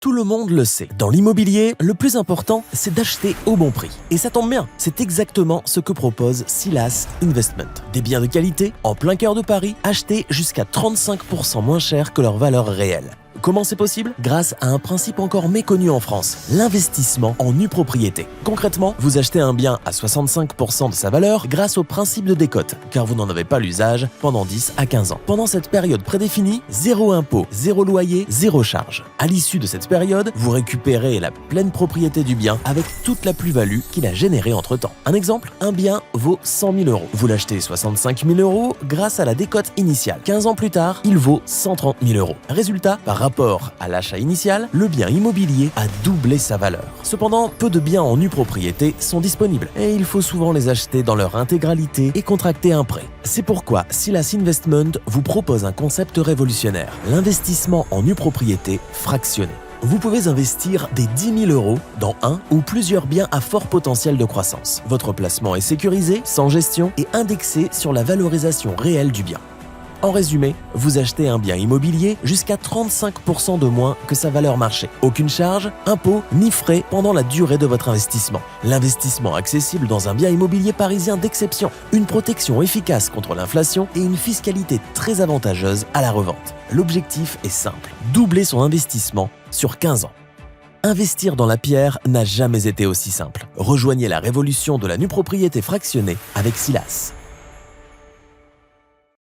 Tout le monde le sait. Dans l'immobilier, le plus important, c'est d'acheter au bon prix. Et ça tombe bien, c'est exactement ce que propose Silas Investment. Des biens de qualité, en plein cœur de Paris, achetés jusqu'à 35% moins cher que leur valeur réelle. Comment c'est possible? Grâce à un principe encore méconnu en France, l'investissement en nue propriété. Concrètement, vous achetez un bien à 65% de sa valeur grâce au principe de décote, car vous n'en avez pas l'usage pendant 10 à 15 ans. Pendant cette période prédéfinie, zéro impôt, zéro loyer, zéro charge. À l'issue de cette période, vous récupérez la pleine propriété du bien avec toute la plus-value qu'il a générée entre-temps. Un exemple, un bien vaut 100 000 €. Vous l'achetez 65 000 € grâce à la décote initiale. 15 ans plus tard, il vaut 130 000 €. Résultat, par rapport à l'achat initial, le bien immobilier a doublé sa valeur. Cependant, peu de biens en nue propriété sont disponibles et il faut souvent les acheter dans leur intégralité et contracter un prêt. C'est pourquoi Silas Investment vous propose un concept révolutionnaire, l'investissement en nue propriété fractionné. Vous pouvez investir des 10 000 € dans un ou plusieurs biens à fort potentiel de croissance. Votre placement est sécurisé, sans gestion et indexé sur la valorisation réelle du bien. En résumé, vous achetez un bien immobilier jusqu'à 35% de moins que sa valeur marché. Aucune charge, impôt ni frais pendant la durée de votre investissement. L'investissement accessible dans un bien immobilier parisien d'exception. Une protection efficace contre l'inflation et une fiscalité très avantageuse à la revente. L'objectif est simple, doubler son investissement sur 15 ans. Investir dans la pierre n'a jamais été aussi simple. Rejoignez la révolution de la nue propriété fractionnée avec Silas.